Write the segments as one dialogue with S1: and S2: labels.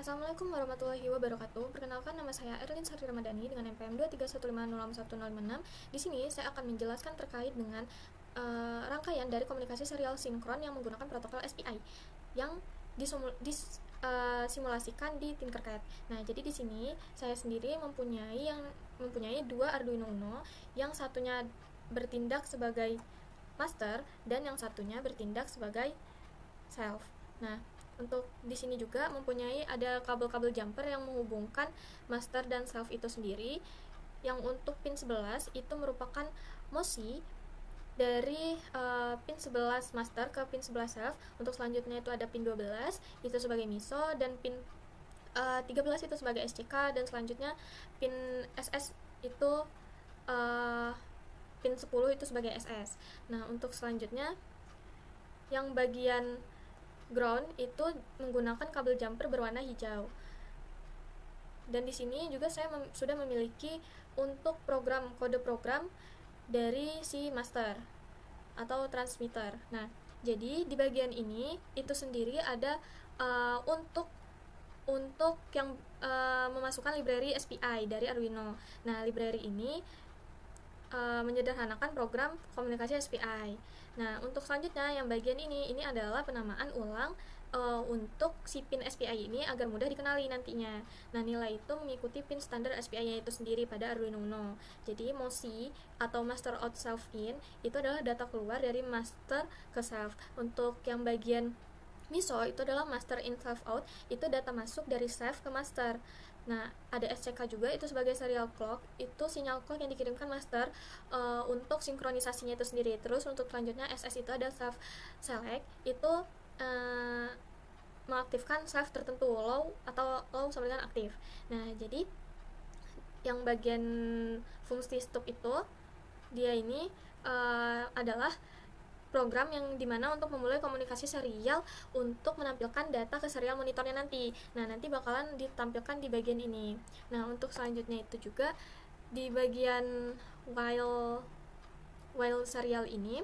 S1: Assalamualaikum warahmatullahi wabarakatuh. Perkenalkan, nama saya Erlin Sari Ramadhani dengan NPM 231504106. Di sini saya akan menjelaskan terkait dengan rangkaian dari komunikasi serial sinkron yang menggunakan protokol SPI yang disimulasikan di Tinkercad. Nah, jadi di sini saya sendiri mempunyai dua Arduino Uno, yang satunya bertindak sebagai master dan yang satunya bertindak sebagai self. Nah, untuk di sini juga mempunyai ada kabel-kabel jumper yang menghubungkan master dan self itu sendiri. Yang untuk pin 11 itu merupakan MOSI dari pin 11 master ke pin 11 self. Untuk selanjutnya itu ada pin 12 itu sebagai MISO, dan pin 13 itu sebagai SCK, dan selanjutnya pin SS itu pin 10 itu sebagai SS. Nah, untuk selanjutnya yang bagian ground itu menggunakan kabel jumper berwarna hijau. Dan di sini juga saya sudah memiliki untuk kode program dari si master atau transmitter. Nah, jadi di bagian ini itu sendiri ada untuk yang memasukkan library SPI dari Arduino. Nah, library ini menyederhanakan program komunikasi SPI. Nah, untuk selanjutnya yang bagian ini adalah penamaan ulang untuk si pin SPI ini agar mudah dikenali nantinya. Nah, nilai itu mengikuti pin standar SPI-nya itu sendiri pada Arduino Uno. Jadi MOSI atau master out self in itu adalah data keluar dari master ke self. Untuk yang bagian MISO itu adalah master in self out, itu data masuk dari self ke master. Nah, ada SCK juga, itu sebagai serial clock, itu sinyal clock yang dikirimkan master untuk sinkronisasinya itu sendiri. Terus untuk selanjutnya SS itu ada self select, itu mengaktifkan self tertentu, low atau low sama dengan aktif. Nah, jadi yang bagian fungsi stop itu dia ini adalah program yang dimana untuk memulai komunikasi serial untuk menampilkan data ke serial monitornya nanti. Nah, nanti bakalan ditampilkan di bagian ini. Nah, untuk selanjutnya itu juga di bagian while serial ini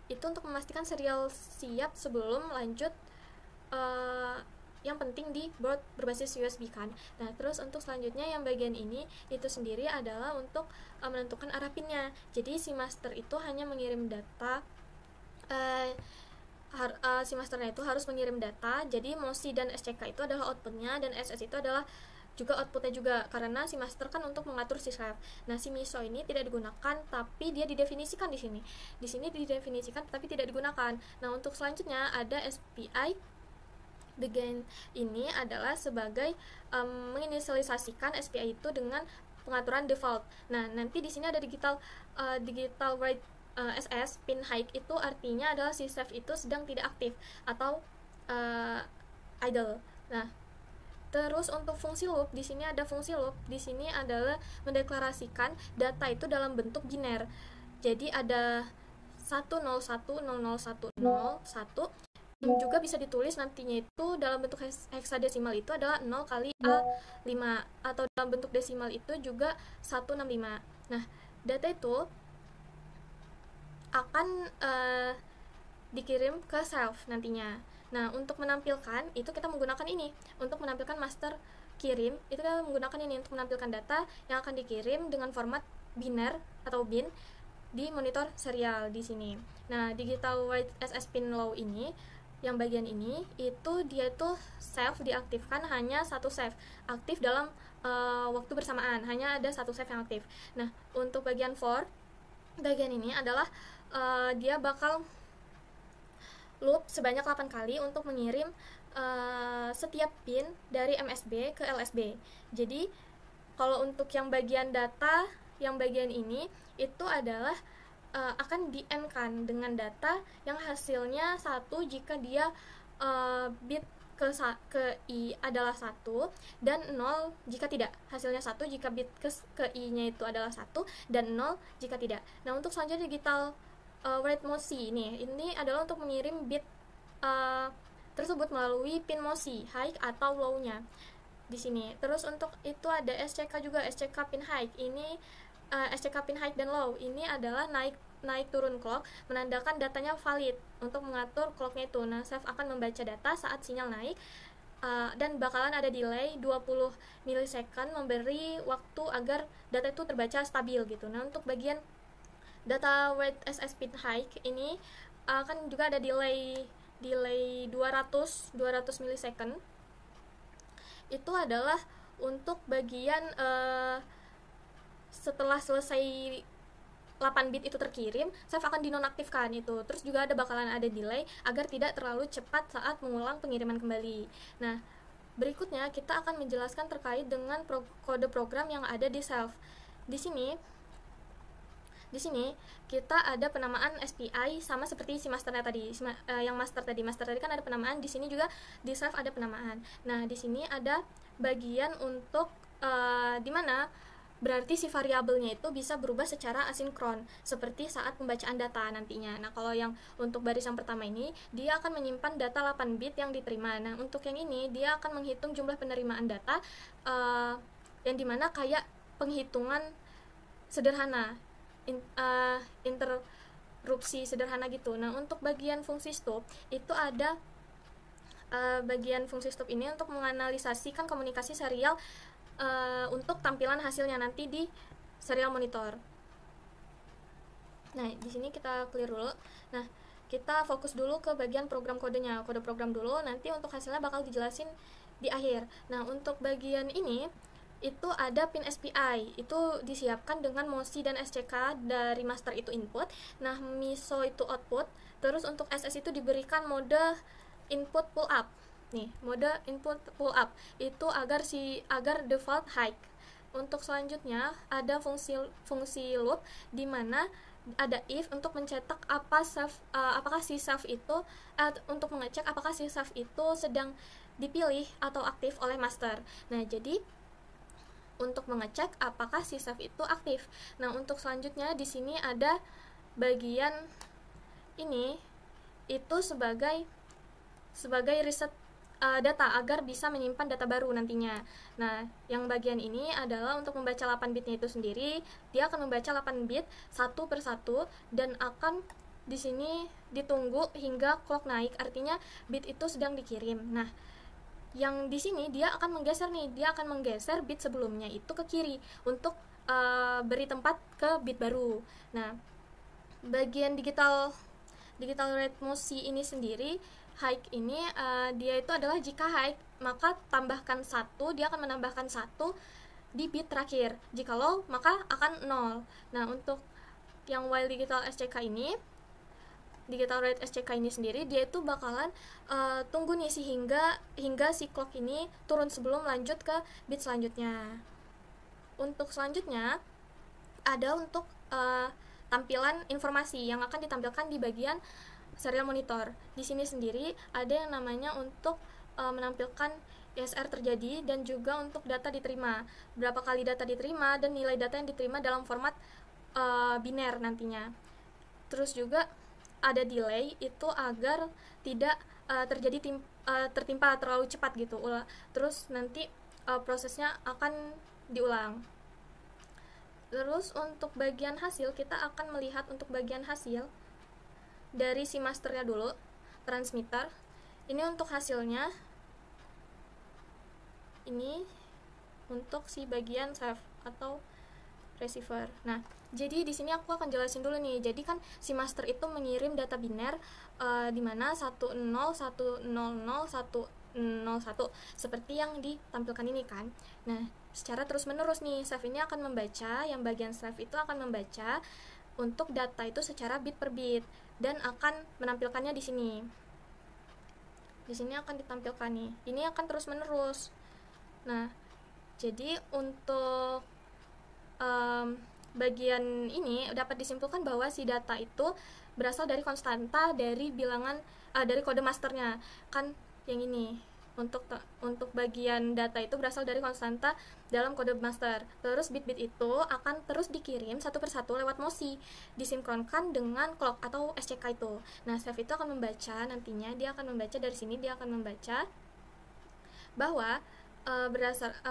S1: itu untuk memastikan serial siap sebelum lanjut yang penting di board berbasis USB kan. Nah, terus untuk selanjutnya yang bagian ini itu sendiri adalah untuk menentukan arah pinnya. Jadi si master itu hanya mengirim data, si masternya itu harus mengirim data. Jadi MOSI dan SCK itu adalah outputnya, dan SS itu adalah juga outputnya juga, karena si master kan untuk mengatur si self. Nah, si MISO ini tidak digunakan, tapi dia didefinisikan di sini. Di sini didefinisikan tapi tidak digunakan. Nah, untuk selanjutnya ada SPI begin. Ini adalah sebagai menginisialisasikan SPI itu dengan pengaturan default. Nah, nanti di sini ada digital write SS pin high, itu artinya adalah si self itu sedang tidak aktif atau idle. Nah, terus untuk fungsi loop, di sini ada fungsi loop. Di sini adalah mendeklarasikan data itu dalam bentuk biner. Jadi ada 101000101, juga bisa ditulis nantinya itu dalam bentuk heksadesimal, itu adalah 0 kali A5, atau dalam bentuk desimal itu juga 165. Nah, data itu akan dikirim ke self nantinya. Nah, untuk menampilkan itu kita menggunakan ini. Untuk menampilkan master kirim itu kita menggunakan ini untuk menampilkan data yang akan dikirim dengan format biner atau bin di monitor serial di sini. Nah, digital write SS pin low ini, yang bagian ini itu dia tuh self diaktifkan hanya satu self aktif dalam waktu bersamaan, hanya ada satu self yang aktif. Nah, untuk bagian for, bagian ini adalah dia bakal loop sebanyak 8 kali untuk mengirim setiap pin dari MSB ke LSB. Jadi kalau untuk yang bagian data, yang bagian ini itu adalah akan di-end-kan dengan data yang hasilnya 1 jika dia bit ke I adalah 1, dan 0 jika tidak. Hasilnya 1 jika bit ke I nya itu adalah 1, dan 0 jika tidak. Nah, untuk selanjutnya digital write MOSI ini adalah untuk mengirim bit tersebut melalui pin MOSI high atau low-nya di sini. Terus untuk itu ada SCK juga, SCK pin high. Ini SCK pin high dan low ini adalah naik turun clock, menandakan datanya valid untuk mengatur clocknya itu. Nah, self akan membaca data saat sinyal naik dan bakalan ada delay 20 milisecond, memberi waktu agar data itu terbaca stabil gitu. Nah, untuk bagian data write as speed high ini akan juga ada delay 200 milisecond. Itu adalah untuk bagian setelah selesai 8 bit itu terkirim, save akan dinonaktifkan itu. Terus juga bakalan ada delay agar tidak terlalu cepat saat mengulang pengiriman kembali. Nah, berikutnya kita akan menjelaskan terkait dengan kode program yang ada di Self. Di sini kita ada penamaan SPI sama seperti si masternya tadi. Yang master tadi kan ada penamaan, di sini juga di Self ada penamaan. Nah, di sini ada bagian untuk di mana berarti si variabelnya itu bisa berubah secara asinkron seperti saat pembacaan data nantinya. Nah, kalau yang untuk baris yang pertama ini dia akan menyimpan data 8 bit yang diterima. Nah, untuk yang ini dia akan menghitung jumlah penerimaan data yang dimana kayak penghitungan sederhana, interupsi sederhana gitu. Nah, untuk bagian fungsi stop itu ada bagian fungsi stop ini untuk menganalisasikan komunikasi serial untuk tampilan hasilnya nanti di serial monitor. Nah, di sini kita clear dulu. Nah, kita fokus dulu ke bagian program kodenya, kode program dulu, nanti untuk hasilnya bakal dijelasin di akhir. Nah, untuk bagian ini itu ada pin SPI, itu disiapkan dengan MOSI dan SCK. Dari master itu input, nah MISO itu output, terus untuk SS itu diberikan mode input pull up. Nih, mode input pull up itu agar default high. Untuk selanjutnya ada fungsi loop di mana ada if untuk mencetak apakah si save itu untuk mengecek apakah si save itu sedang dipilih atau aktif oleh master. Nah, jadi untuk mengecek apakah si save itu aktif. Nah, untuk selanjutnya di sini ada bagian ini itu sebagai reset data agar bisa menyimpan data baru nantinya. Nah, yang bagian ini adalah untuk membaca 8 bitnya itu sendiri. Dia akan membaca 8 bit satu per satu dan akan di sini ditunggu hingga clock naik, artinya bit itu sedang dikirim. Nah, yang di sini dia akan menggeser bit sebelumnya itu ke kiri untuk beri tempat ke bit baru. Nah, bagian digital rate MOSI ini sendiri, high ini dia itu adalah jika high maka tambahkan 1, dia akan menambahkan 1 di bit terakhir. Jika low maka akan 0. Nah, untuk yang while digital SCK ini, digital rate SCK ini sendiri dia itu bakalan tunggu nih hingga si clock ini turun sebelum lanjut ke bit selanjutnya. Untuk selanjutnya ada untuk tampilan informasi yang akan ditampilkan di bagian serial monitor. Di sini sendiri ada yang namanya untuk menampilkan ISR terjadi dan juga untuk data diterima, berapa kali data diterima dan nilai data yang diterima dalam format biner nantinya. Terus juga ada delay itu agar tidak tertimpa terlalu cepat gitu. Terus nanti prosesnya akan diulang. Terus untuk bagian hasil kita akan melihat untuk bagian hasil dari si masternya dulu, transmitter. Ini untuk hasilnya. Ini untuk si bagian save atau receiver. Nah, jadi di sini aku akan jelasin dulu nih. Jadi kan si master itu mengirim data biner di mana 10100101 seperti yang ditampilkan ini kan. Nah, secara terus menerus nih save ini akan membaca, yang bagian save itu akan membaca untuk data itu secara bit per bit dan akan menampilkannya di sini. Di sini akan ditampilkan nih. Ini akan terus menerus. Nah, jadi untuk bagian ini dapat disimpulkan bahwa si data itu berasal dari konstanta dari bilangan dari kode masternya kan yang ini. Untuk bagian data itu berasal dari konstanta dalam kode master. Terus bit-bit itu akan terus dikirim satu persatu lewat MOSI, disinkronkan dengan clock atau SCK itu. Nah, save itu akan membaca nantinya, dia akan membaca dari sini, dia akan membaca bahwa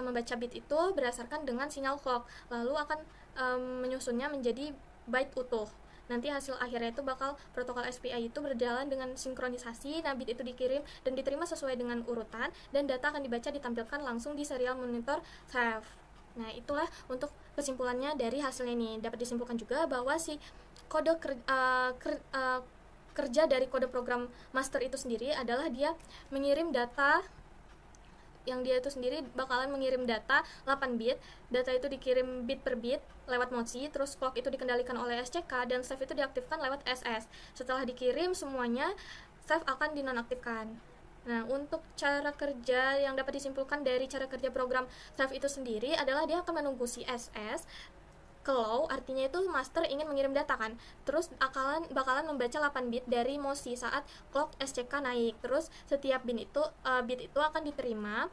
S1: membaca bit itu berdasarkan dengan sinyal clock, lalu akan menyusunnya menjadi byte utuh. nanti hasil akhirnya itu bakal protokol SPI itu berjalan dengan sinkronisasi. Nah, bit itu dikirim dan diterima sesuai dengan urutan, dan data akan dibaca ditampilkan langsung di serial monitor SAF. Nah, itulah untuk kesimpulannya dari hasilnya ini. Dapat disimpulkan juga bahwa si kode kerja dari kode program master itu sendiri adalah dia mengirim data, yang dia itu sendiri bakalan mengirim data 8 bit. Data itu dikirim bit per bit lewat MOSI, terus clock itu dikendalikan oleh SCK, dan save itu diaktifkan lewat SS. Setelah dikirim semuanya, save akan dinonaktifkan. Nah, untuk cara kerja yang dapat disimpulkan dari cara kerja program save itu sendiri adalah dia akan menunggu si SS. Kalau artinya itu master ingin mengirim data kan, terus bakalan membaca 8 bit dari MOSI saat clock SCK naik. Terus setiap bit itu akan diterima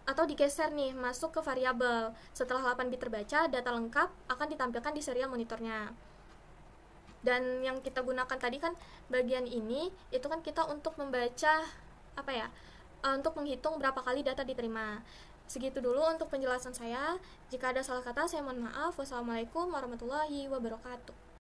S1: atau digeser nih masuk ke variabel. Setelah 8 bit terbaca, data lengkap akan ditampilkan di serial monitornya. Dan yang kita gunakan tadi kan bagian ini itu kan kita untuk membaca untuk menghitung berapa kali data diterima. Segitu dulu untuk penjelasan saya. Jika ada salah kata, saya mohon maaf. Wassalamualaikum warahmatullahi wabarakatuh.